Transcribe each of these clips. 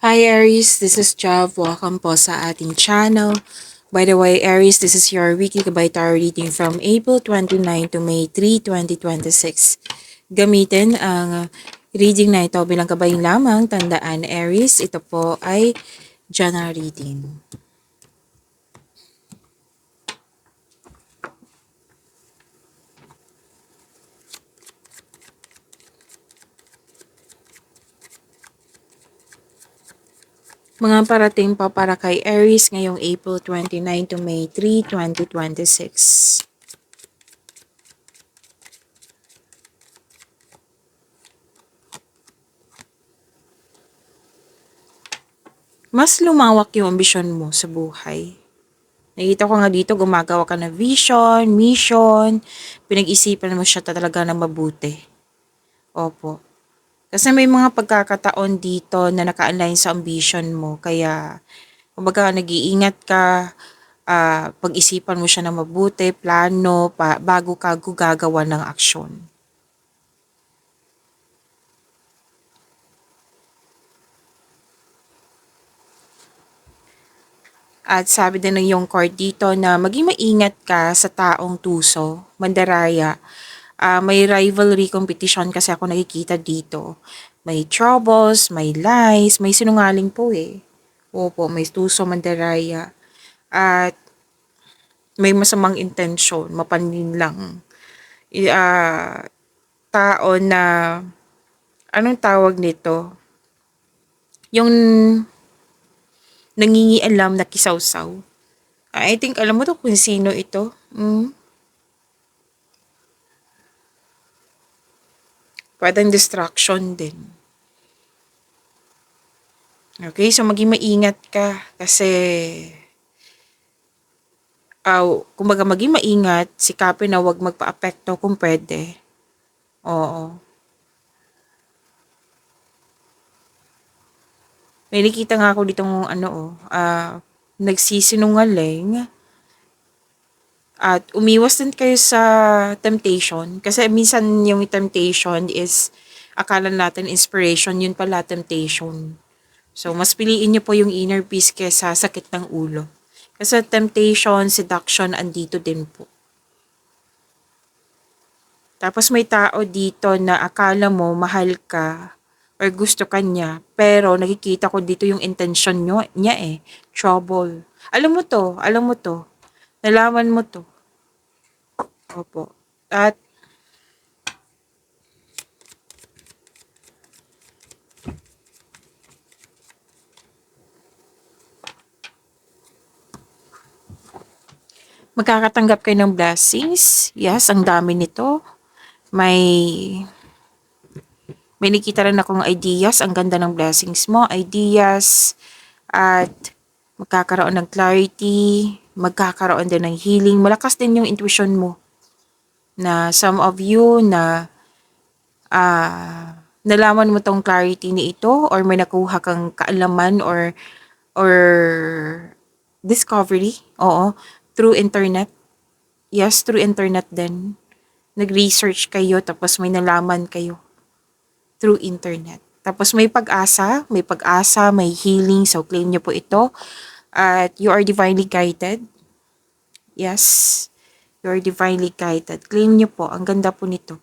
Hi Aries, this is Jav. Welcome po sa ating channel. By the way, Aries, this is your weekly Gabay Tarot reading from April 29 to May 3, 2026. Gamitin ang reading na ito bilang gabay lamang. Tandaan, Aries, ito po ay general reading. Mga parating pa para kay Aries ngayong April 29 to May 3, 2026. Mas lumawak yung ambisyon mo sa buhay. Nakita ko nga dito, gumagawa ka ng vision, mission, pinag-isipan mo siya talaga na mabuti. Opo. Kasi may mga pagkakataon dito na naka-align sa ambition mo, kaya kumbaga nag-iingat ka, pag-isipan mo siya na mabuti, plano, bago ka gagawa ng aksyon. At sabi din ng iyong card dito na maging maingat ka sa taong tuso, mandaraya. May rivalry competition kasi ako nakikita dito. May troubles, may lies, may sinungaling po eh. Opo, may tuso, mandaraya. At may masamang intensyon, mapanin lang. Tao na, anong tawag nito? Yung nangingialam na kisawsaw. I think alam mo to kung sino ito. Pwedeng distraction din. Okay, so maging maingat ka kasi kumbaga maging maingat, sikapin na huwag magpa-apekto kung pwede. Oo. May nakita nga ako ditong nagsisinungaling. At umiwas din kayo sa temptation. Kasi minsan yung temptation is, akala natin inspiration, yun pala temptation. So, mas piliin nyo po yung inner peace kesa sakit ng ulo. Kasi temptation, seduction, andito din po. Tapos may tao dito na akala mo mahal ka or gusto ka niya, pero nakikita ko dito yung intention niya eh, trouble. Alam mo to, nalaman mo to. Opo. At magkakatanggap kayo ng blessings. Yes, ang dami nito. May nakita rin akong ideas. Ang ganda ng blessings mo. Ideas. At magkakaroon ng clarity. Magkakaroon din ng healing. Malakas din yung intuition mo. Na some of you na nalaman mo tong clarity ni ito or may nakuha kang kaalaman or discovery. Oo. Through internet. Yes, through internet din. Nag-research kayo tapos may nalaman kayo through internet. Tapos may pag-asa, may healing. So, claim nyo po ito. At you are divinely guided. Yes, you are divinely guided. Claim nyo po. Ang ganda po nito.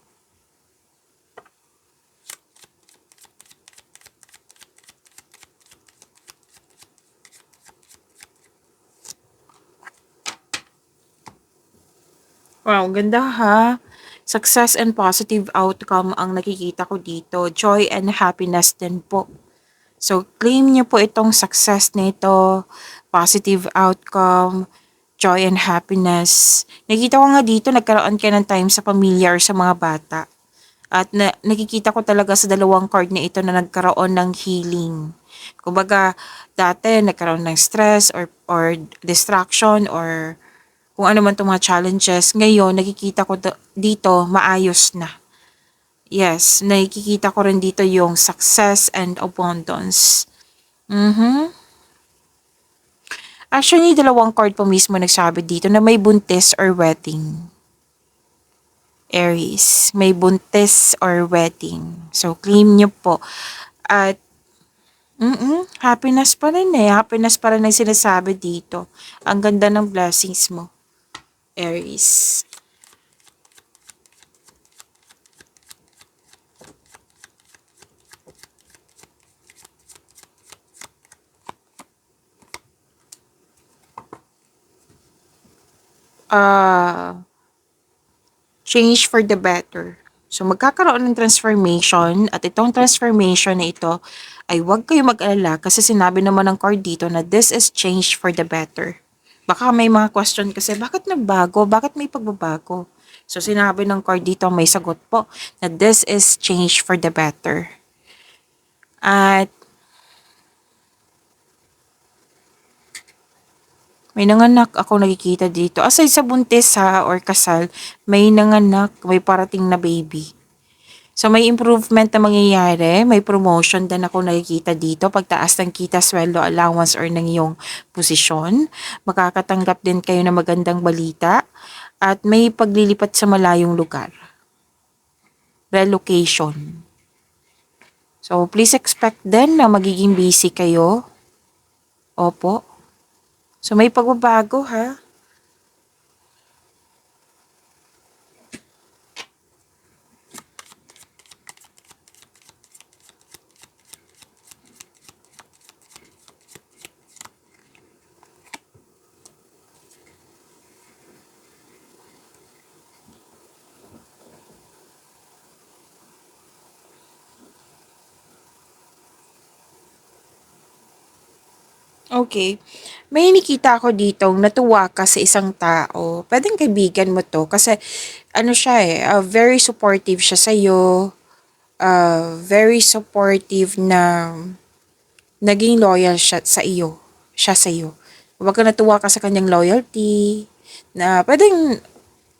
Wow, ganda ha. Success and positive outcome ang nakikita ko dito. Joy and happiness din po. So, claim niyo po itong success nito, positive outcome, joy and happiness. Nakikita ko nga dito, nagkaroon ka ng time sa pamilya or sa mga bata. At nakikita ko talaga sa dalawang card na ito na nagkaroon ng healing. Kumbaga, dati nagkaroon ng stress or distraction or kung ano man itong mga challenges. Ngayon, nakikita ko dito, maayos na. Yes, nakikita ko rin dito yung success and abundance. Actually, dalawang card po mismo nagsabi dito na may buntis or wedding. Aries, may buntis or wedding. So, claim nyo po. At, Happiness pa rin eh. Happiness pa rin ang sinasabi dito. Ang ganda ng blessings mo, Aries. Ah, change for the better. So, magkakaroon ng transformation at itong transformation na ito ay huwag kayo mag-alala kasi sinabi naman ng card dito na this is change for the better. Baka may mga question kasi, bakit nagbago? Bakit may pagbabago? So, sinabi ng card dito, may sagot po, na this is change for the better. At may nanganak ako nakikita dito. Aside sa buntis ha or kasal, may nanganak, may parating na baby. So may improvement na mangyayari, may promotion din ako nakikita dito, pagtaas ng kita, sweldo, allowance or ng iyong posisyon. Makakatanggap din kayo ng magandang balita at may paglilipat sa malayong lugar. Relocation. So please expect din na magiging busy kayo. Opo. So may pagbabago ha. Okay. May nakita ako ditong natuwa ka sa isang tao. Pwedeng kaibigan mo 'to kasi ano siya, eh, very supportive siya sa'yo, very supportive na naging loyal siya sa iyo. Kumbaga natuwa ka sa kanyang loyalty na pwedeng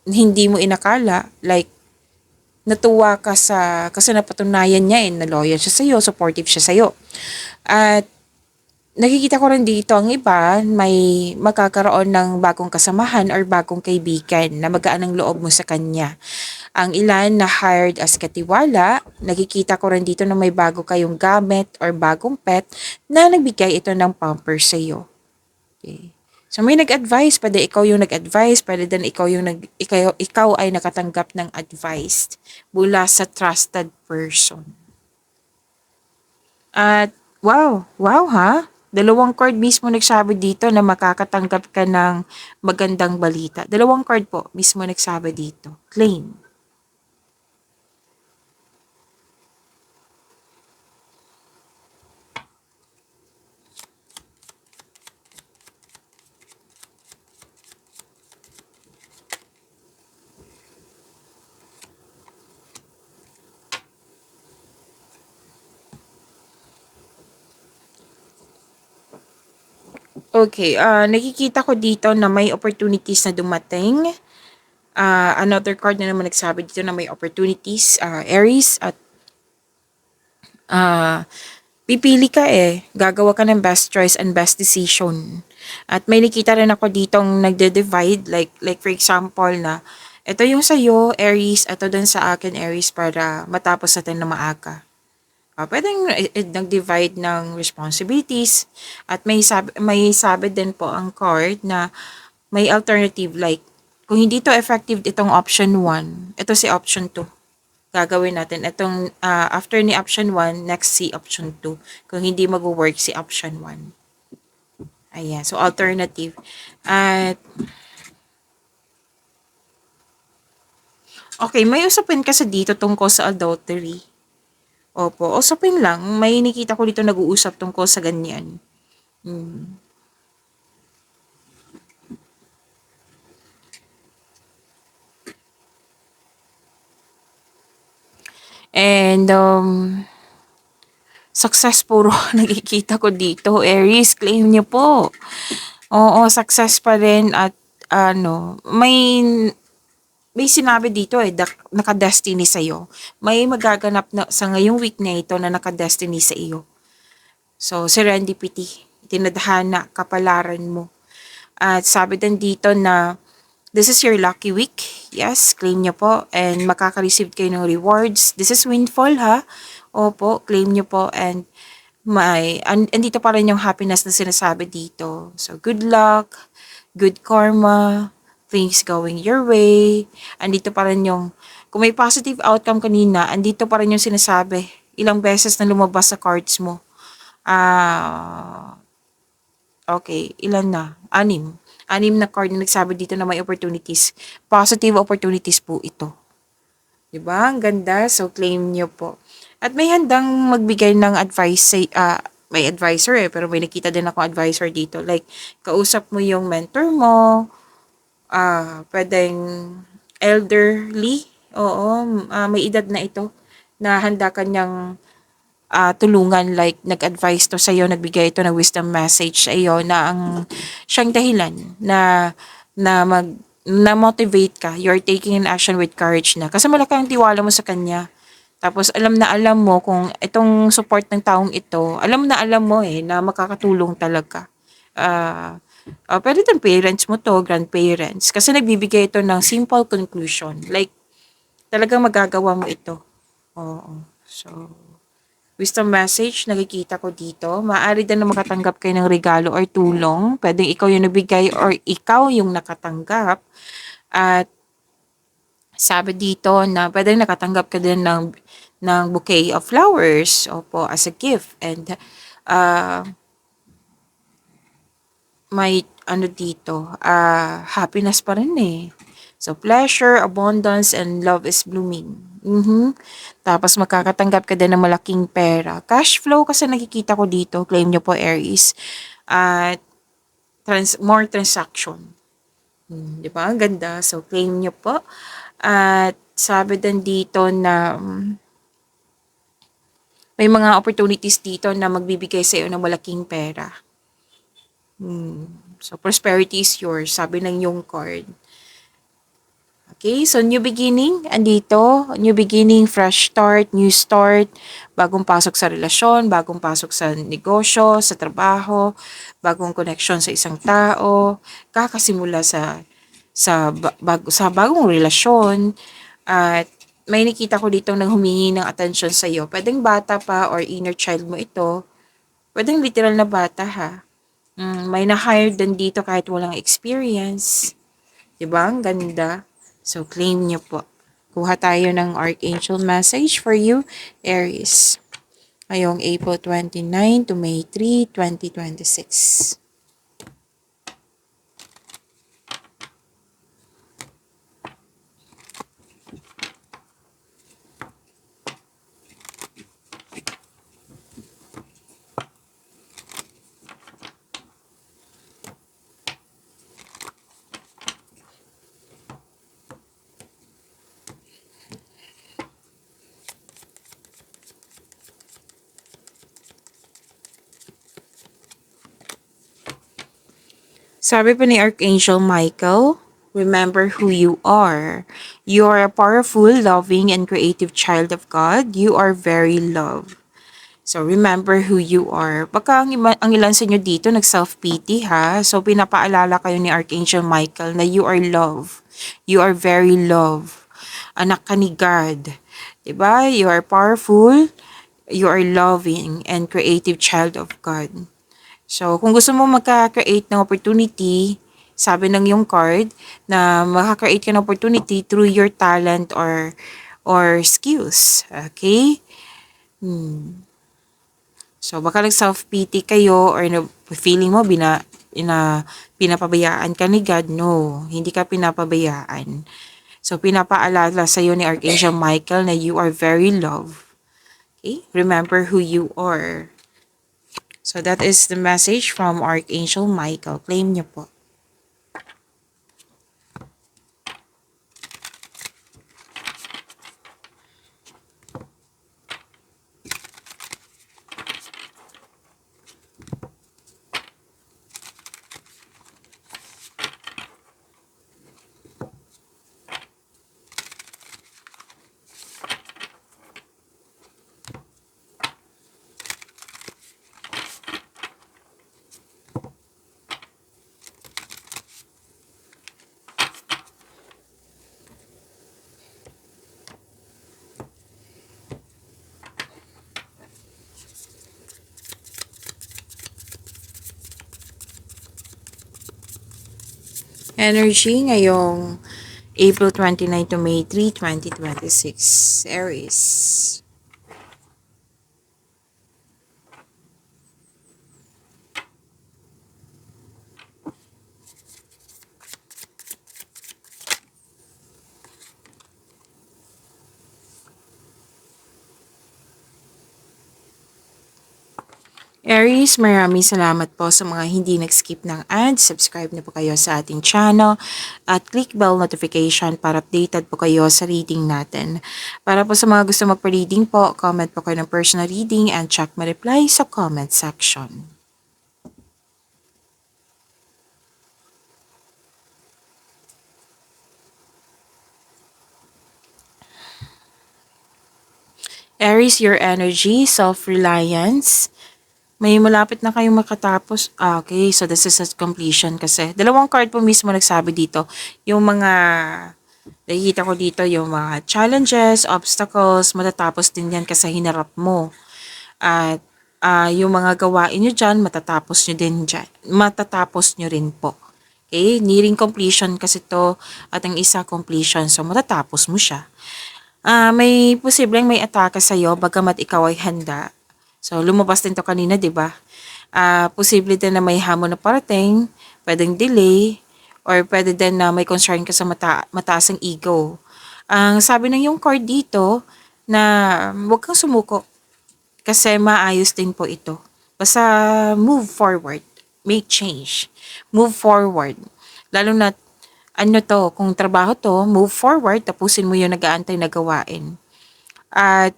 hindi mo inakala, like natuwa ka sa kasi napatunayan niya, na loyal siya sa iyo, supportive siya sa iyo. At nakikita ko rin dito ang iba may magkakaroon ng bagong kasamahan or bagong kaibigan na magaan ang loob mo sa kanya. Ang ilan na hired as katiwala, nakikita ko rin dito na may bago kayong gamit or bagong pet na nagbigay ito ng pamper sa iyo. Okay. So may nag-advise, pwede ikaw yung nag-advise, pwede din ikaw ay nakatanggap ng advice mula sa trusted person. At wow ha? Dalawang card mismo nagsabi dito na makakatanggap ka ng magandang balita. Dalawang card po mismo nagsabi dito. Claim. Okay, nakikita ko dito na may opportunities na dumating. Another card na naman nagsabi dito na may opportunities, Aries, at ah, pipili ka eh. Gagawa ka ng best choice and best decision. At may nakita rin ako ditong nagde-divide, like for example na, ito yung sa'yo, Aries, ito din sa akin, Aries, para matapos natin na maaga. Pwedeng nag-divide ng responsibilities at may sabi din po ang card na may alternative like kung hindi to effective itong option 1, ito si option 2. Gagawin natin itong after ni option 1, next si option 2. Kung hindi mag-work si option 1. Ayan, so alternative. At okay, may usapin kasi dito tungkol sa adultery. Opo, usapin lang. May nakita ko dito nag-uusap tungkol sa ganyan. Hmm. And success puro nakikita ko dito. Aries, claim niyo po. Oo, success pa rin at ano, may sinabi dito eh, naka-destiny sa iyo. May magaganap na sa ngayong week na ito na naka-destiny sa iyo. So, serendipity, tinadhana, kapalaran mo. At sabi din dito na this is your lucky week. Yes, claim nyo po. And makaka-receive kayo ng rewards. This is windfall ha. Opo, claim nyo po. And andito pa rin yung happiness na sinasabi dito. So, good luck, good karma, things going your way. Andito pa rin yung, kung may positive outcome kanina, andito pa rin yung sinasabi. Ilang beses na lumabas sa cards mo. Okay, ilan na? Anim. Anim na card na nagsabi dito na may opportunities. Positive opportunities po ito. 'Di ba? Ang ganda. So, claim nyo po. At may handang magbigay ng advice may advisor pero may nakita din ako advisor dito. Like, kausap mo yung mentor mo, pwedeng elderly, oo, may edad na ito, na handa kanyang tulungan, like nag-advise to sa'yo, nagbigay ito ng wisdom message sa iyo na ang siyang dahilan na motivate ka. You're taking an action with courage na. Kasi malaki ang tiwala mo sa kanya. Tapos alam na alam mo kung itong support ng taong ito, alam na alam mo na makakatulong talaga. Pwede din parents mo to, grandparents. Kasi nagbibigay ito ng simple conclusion. Like, talagang magagawa mo ito. Oo. So, wisdom message, nakikita ko dito. Maaari din na makatanggap kayo ng regalo or tulong. Pwedeng ikaw yung nabigay or ikaw yung nakatanggap. At sabi dito na pwedeng nakatanggap ka din ng bouquet of flowers, opo, as a gift. And may ano dito, happiness pa rin eh. So, pleasure, abundance, and love is blooming. Tapos, makakatanggap ka din ng malaking pera. Cash flow kasi nakikita ko dito. Claim nyo po, Aries. At more transaction. Di ba? Ang ganda. So, claim nyo po. At sabi din dito na may mga opportunities dito na magbibigay sa iyo ng malaking pera. So, prosperity is yours. Sabi ng yung card. Okay, so new beginning, andito, new beginning, fresh start, new start, bagong pasok sa relasyon, bagong pasok sa negosyo, sa trabaho, bagong connection sa isang tao, kakasimula sa bagong relasyon, at may nakita ko dito nang humingi ng attention sa iyo. Pwedeng bata pa or inner child mo ito. Pwedeng literal na bata ha. May na-hire din dito kahit walang experience. Diba? Ang ganda. So, claim nyo po. Kuha tayo ng Archangel message for you, Aries. Ngayong April 29 to May 3, 2026. Sabi pa ni Archangel Michael, remember who you are. You are a powerful, loving, and creative child of God. You are very loved. So, remember who you are. Baka ang ilan sa inyo dito nag-self-pity ha. So, pinapaalala kayo ni Archangel Michael na you are love. You are very love. Anak ka ni God. Diba? You are powerful. You are loving and creative child of God. So, kung gusto mo magka-create ng opportunity, sabi ng yung card, na makaka-create ka ng opportunity through your talent or skills. Okay? So, baka nag-self-pity kayo or feeling mo pinapabayaan ka ni God. No, hindi ka pinapabayaan. So, pinapaalala sa iyo ni Archangel Michael na you are very loved. Okay? Remember who you are. So, that is the message from Archangel Michael. Claim niyo po. Energy ngayong April 29 to May 3, 2026. Aries. Aries, maraming salamat po sa mga hindi nag-skip ng ads. Subscribe na po kayo sa ating channel at click bell notification para updated po kayo sa reading natin. Para po sa mga gusto magpa-reading po, comment po kayo ng personal reading and check my reply sa comment section. Aries, your energy, self-reliance. May malapit na kayong makatapos. Okay, so this is a completion kasi. Dalawang card po mismo nagsabi dito. Yung mga, nakikita ko dito, yung mga challenges, obstacles, matatapos din yan kasi hinarap mo. At yung mga gawain nyo dyan, matatapos nyo din dyan. Matatapos nyo rin po. Okay, nearing completion kasi to at ang isa completion. So, matatapos mo siya. May posibleng may atake sa'yo bagamat ikaw ay handa. So, lumabas din to kanina, di ba? Posible din na may hamon na parating, pwedeng delay, or pwede din na may concern ka sa mataas ang ego. Ang sabi ng yung card dito na huwag kang sumuko kasi maayos din po ito. Basta move forward, make change, move forward. Lalo na ano to, kung trabaho to, move forward, tapusin mo yung nag-aantay na gawain. At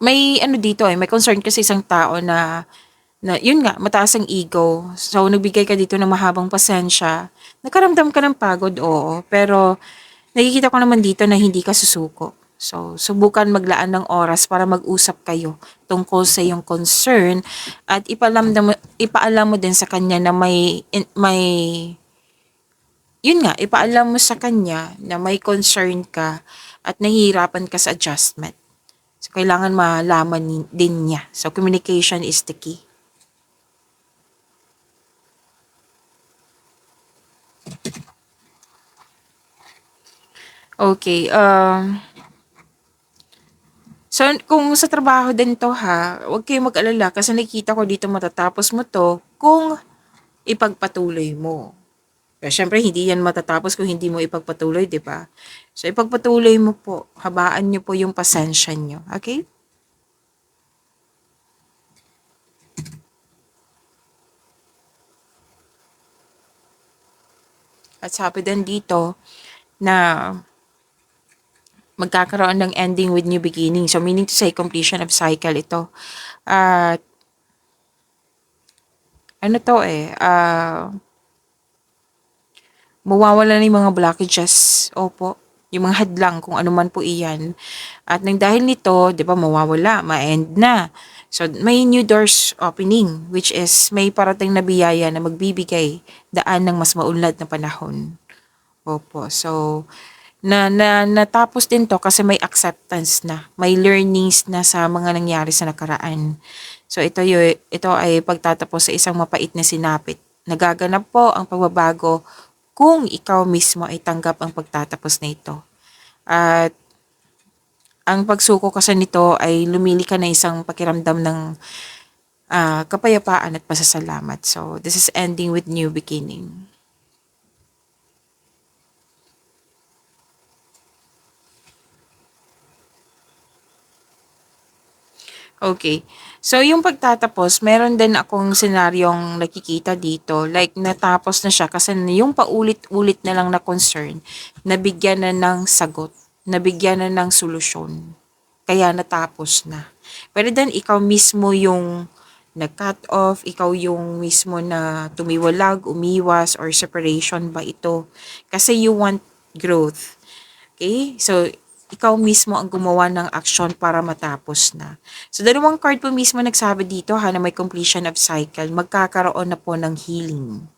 may ano dito may concern kasi isang tao na yun nga, mataas ang ego. So, nagbigay ka dito ng mahabang pasensya. Nakaramdam ka ng pagod, oo. Pero, nakikita ko naman dito na hindi ka susuko. So, subukan maglaan ng oras para mag-usap kayo tungkol sa iyong concern at ipaalam mo din sa kanya na yun nga, ipaalam mo sa kanya na may concern ka at nahihirapan ka sa adjustment. So, kailangan malaman din niya. So, communication is the key. Okay, so kung sa trabaho din 'to ha, huwag kayong mag-alala kasi nakikita ko dito matatapos mo 'to kung ipagpatuloy mo. Pero siyempre hindi yan matatapos kung hindi mo ipagpatuloy, 'di ba? So ipagpatuloy mo po, habaan niyo po yung pasensya niyo, okay? At sabi din dito na magkakaroon ng ending with new beginning. So meaning to say completion of cycle ito. At ano to mawawala na yung mga blockages. Opo. Yung mga hadlang, kung ano man po iyan. At nang dahil nito, di ba, mawawala, ma-end na. So, may new doors opening, which is may parating na biyaya na magbibigay daan ng mas maunlad na panahon. Opo. So, natapos din to kasi may acceptance na. May learnings na sa mga nangyari sa nakaraan. So, ito ay pagtatapos sa isang mapait na sinapit. Nagaganap po ang pagbabago kung ikaw mismo ay tanggap ang pagtatapos na ito. At ang pagsuko kasi nito ay lumili ka na isang pakiramdam ng kapayapaan at pasasalamat. So, this is ending with new beginning. Okay. So, yung pagtatapos, meron din akong senaryong nakikita dito. Like, natapos na siya kasi yung paulit-ulit na lang na concern, nabigyan na ng sagot, nabigyan na ng solusyon. Kaya natapos na. Pero then, ikaw mismo yung nag-cut off, ikaw yung mismo na tumiwalag, umiwas, or separation ba ito. Kasi you want growth. Okay? So, ikaw mismo ang gumawa ng action para matapos na. So, dalawang card po mismo nagsabi dito ha na may completion of cycle. Magkakaroon na po ng healing.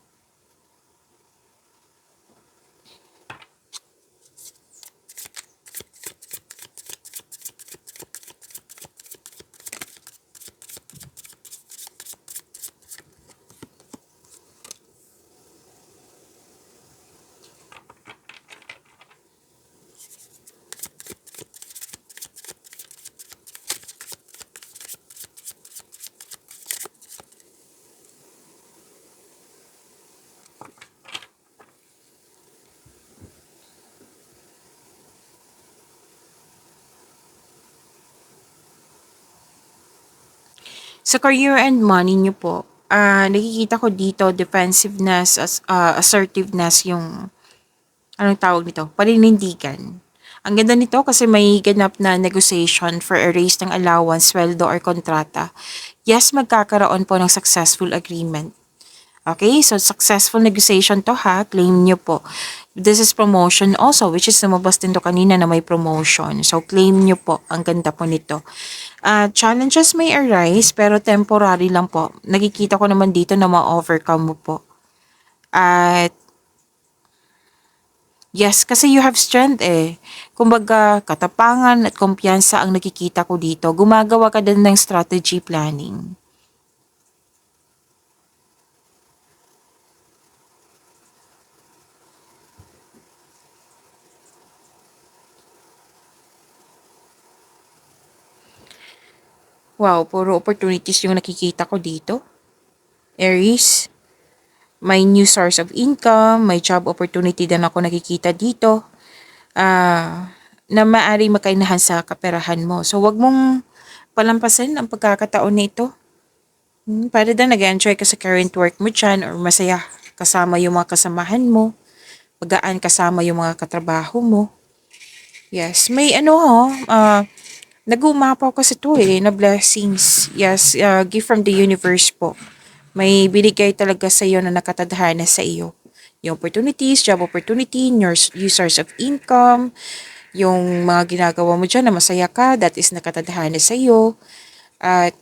Sa career and money niyo po, nakikita ko dito defensiveness, assertiveness yung anong tawag nito? Paninindigan. Ang ganda nito kasi may ganap na negotiation for a raise ng allowance, sweldo or kontrata. Yes, magkakaroon po ng successful agreement. Okay, so successful negotiation to ha, claim nyo po. This is promotion also, which is lumabas din to kanina na may promotion. So claim nyo po, ang ganda po nito. Challenges may arise pero temporary lang po. Nakikita ko naman dito na ma-overcome mo po. At yes, kasi you have strength eh. Kumbaga, katapangan at kumpiyansa ang nakikita ko dito. Gumagawa ka din ng strategy planning. Wow, puro opportunities yung nakikita ko dito. Aries, may new source of income, may job opportunity din ako nakikita dito. Na maaari makainahan sa kaperahan mo. So, wag mong palampasin ang pagkakataon na ito. Para din nag-enjoy ka sa current work mo dyan or masaya kasama yung mga kasamahan mo. Magaan kasama yung mga katrabaho mo. Yes, may nag-uumapaw kasi to na blessings. Yes, gift from the universe po. May binigay talaga sa iyo na nakatadhana sa iyo. Yung opportunities, job opportunity, new source of income, yung mga ginagawa mo dyan na masaya ka, that is nakatadhana sa iyo. At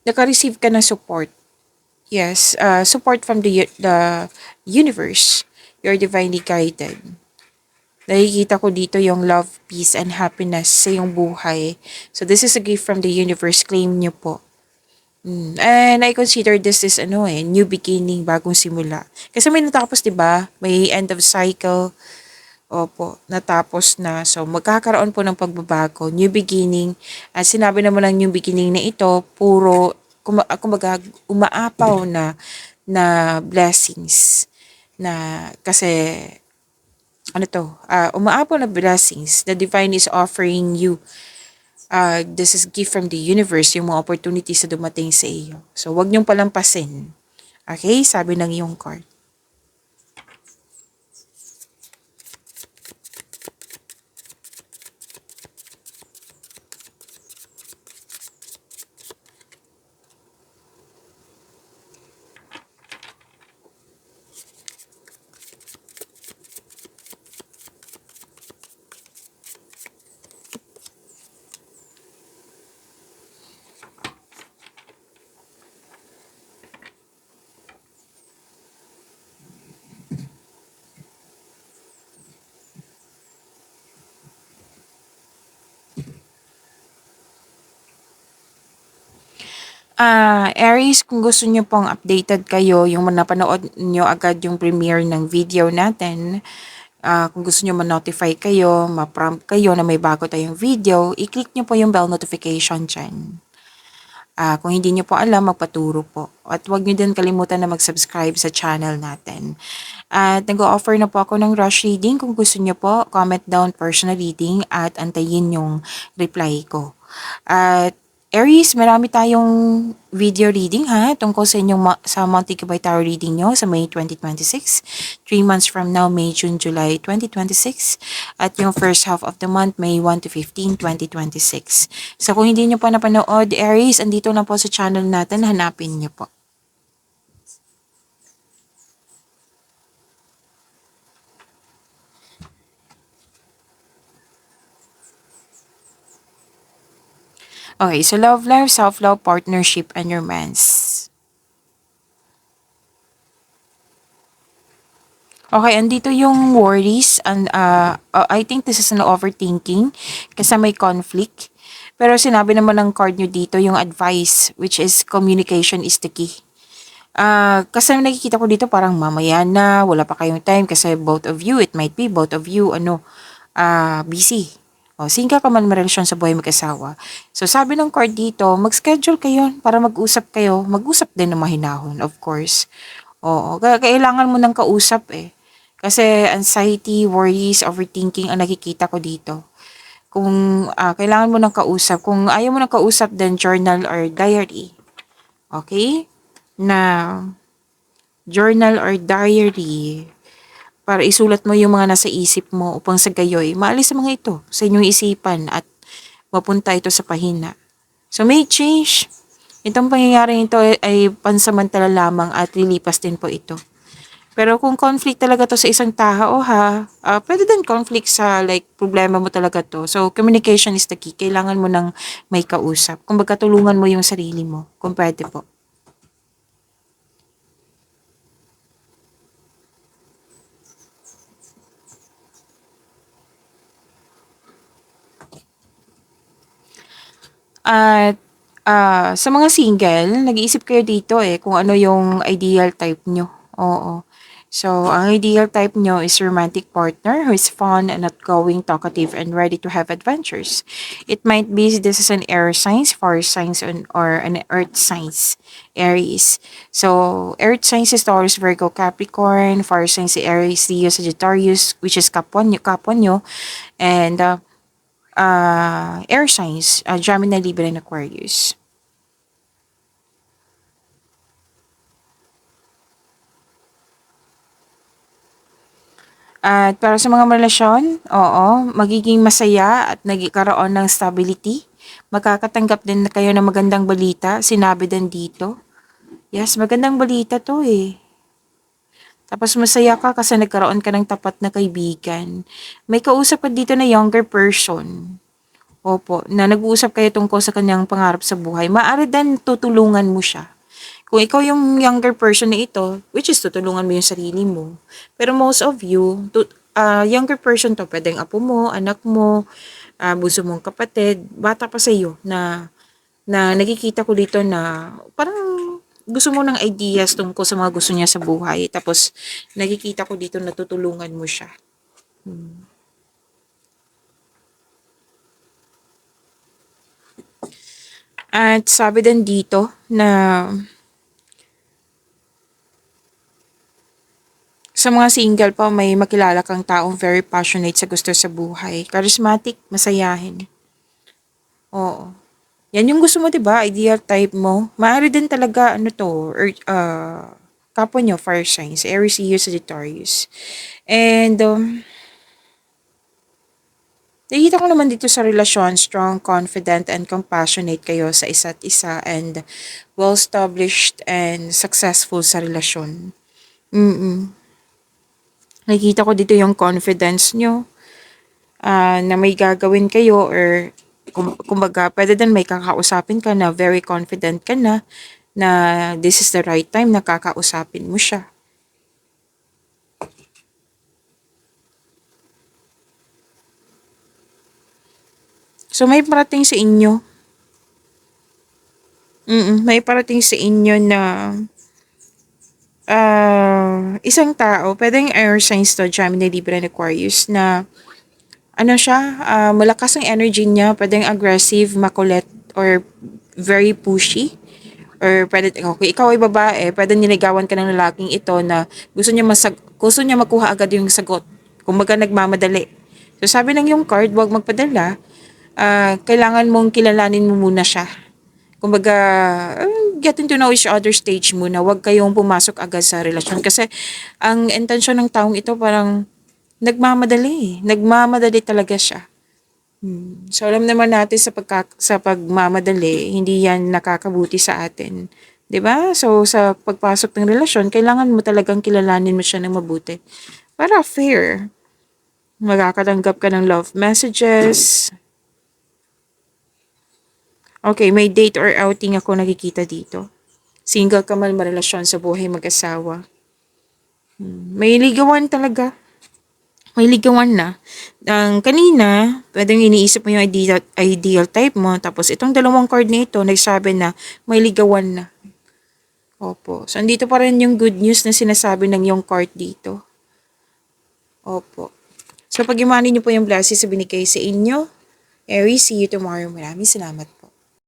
naka-receive ka ng support. Yes, support from the universe. You're divinely guided. Nakikita ko dito yung love, peace, and happiness sa iyong buhay. So this is a gift from the universe. Claim niyo po. And I consider this is new beginning, bagong simula. Kasi may natapos, 'di ba? May end of cycle. Opo, natapos na. So magkakaroon po ng pagbabago, new beginning. At sinabi naman ng new beginning na ito, puro kumbaga umaapaw na blessings na kasi umaapaw na blessings. The divine is offering you this is gift from the universe, yung mga opportunities na dumating sa iyo. So, wag niyong palampasin. Okay? Sabi ng iyong card. Aries, kung gusto niyo pong updated kayo, yung napanood niyo agad yung premiere ng video natin, kung gusto niyo ma-notify kayo, ma-prompt kayo na may bago tayong video, i-click niyo po yung bell notification dyan. Kung hindi niyo po alam, magpaturo po. At huwag niyo din kalimutan na mag-subscribe sa channel natin. At nag-o-offer na po ako ng rush reading. Kung gusto niyo po, comment down personal reading at antayin yung reply ko. At Aries, marami tayong video reading tungkol sa inyong sa Monthly Gabay Tarot reading nyo sa May 2026. 3 months from now, May, June, July 2026. At yung first half of the month, May 1 to 15, 2026. So kung hindi nyo pa napanood, Aries, andito na po sa channel natin, hanapin nyo po. Okay, so love life, self-love, partnership, and romance. Okay, andito yung worries and I think this is an overthinking kasi may conflict. Pero sinabi naman ng card nyo dito yung advice, which is communication is the key. Kasi nakikita ko dito parang mamaya na, wala pa kayong time kasi both of you, it might be both of you, busy. O, singka ka man marelasyon sa buhay mag-asawa. So, sabi ng card dito, mag-schedule kayo para mag-usap kayo. Mag-usap din ng mahinahon, of course. Oo, kailangan mo ng kausap eh. Kasi anxiety, worries, overthinking ang nakikita ko dito. Kung kailangan mo ng kausap, kung ayaw mo ng kausap, then journal or diary. Okay? Na journal or diary para isulat mo yung mga nasa isip mo upang sa gayoy maalis ang mga ito sa inyong isipan at mapunta ito sa pahina. So may change. Itong pangyayaring ito ay pansamantala lamang at lilipas din po ito. Pero kung conflict talaga to sa isang tao pwede din conflict sa like problema mo talaga to. So communication is the key. Kailangan mo ng may kausap. Kung tulungan mo yung sarili mo, kung pwede po. At sa mga single, nag-iisip kayo dito kung ano yung ideal type nyo. Oo. So, ang ideal type nyo is romantic partner who is fun and outgoing, talkative, and ready to have adventures. It might be this is an air signs, fire signs, or an earth signs, Aries. So, earth signs is Taurus, Virgo, Capricorn. Fire signs is Aries, Leo, Sagittarius, which is kapwa nyo. And air signs, Gemini, Libra, and Aquarius. At para sa mga relasyon, oo, magiging masaya at nagkakaroon ng stability. Makakatanggap din na kayo ng magandang balita, sinabi din dito. Yes, magandang balita to Tapos masaya ka kasi nagkaroon ka ng tapat na kaibigan. May kausap ka dito na younger person. Opo, na nag-uusap kayo tungkol sa kanyang pangarap sa buhay. Maaari din tutulungan mo siya. Kung ikaw yung younger person na ito, which is tutulungan mo yung sarili mo. Pero most of you, younger person to, pwedeng apo mo, anak mo, bunso mong kapatid, bata pa sa iyo na nakikita ko dito na parang gusto mo ng ideas tungkol sa mga gusto niya sa buhay. Tapos nakikita ko dito na tutulungan mo siya. At sabi din dito na sa mga single pa, may makilala kang taong very passionate sa gusto sa buhay. Charismatic, masayahin. Oo. Yan yung gusto mo, 'di ba? Ideal type mo. Maaari din talaga ano to, or kapwa nyo, fire signs, Aries, Leo, Sagittarius. And nakikita ko naman dito sa relasyon, strong, confident, and compassionate kayo sa isa't isa and well-established and successful sa relasyon. Nakikita ko dito yung confidence nyo na may gagawin kayo or kumbaga pwede din may kakausapin ka na very confident ka na this is the right time na kakausapin mo siya. So may parating sa inyo. May parating sa inyo na isang tao, pwedeng air signs to, Gemini, Libra, and Aquarius, na ano siya, malakas ang energy niya, pwedeng aggressive, makulit, or very pushy. Or pwede, okay, ikaw ay babae, pwede niligawan ka ng lalaking ito na gusto niya makuha agad yung sagot. Kumbaga nagmamadali. So sabi ng yung card, huwag magpadala. Kailangan mong kilalanin mo muna siya. Kumbaga, getting to know each other stage muna. Huwag kayong pumasok agad sa relasyon. Kasi ang intensyon ng taong ito parang nagmamadali. Nagmamadali talaga siya. So alam naman natin sa pagmamadali, hindi yan nakakabuti sa atin. 'Di ba? So sa pagpasok ng relasyon, kailangan mo talagang kilalanin mo siya ng mabuti. Para fair. Makakatanggap ka ng love messages. Okay, may date or outing ako nakikita dito. Single ka man, marelasyon sa buhay mag-asawa. May ligawan talaga. May ligawan na. Kanina, pwedeng iniisip mo yung ideal type mo. Tapos itong dalawang card na ito, nagsabi na may ligawan na. Opo. So, andito pa rin yung good news na sinasabi ng yung card dito. Opo. So, pag-imani niyo po yung blessings sa binigay sa inyo. Aries, see you tomorrow. Maraming salamat.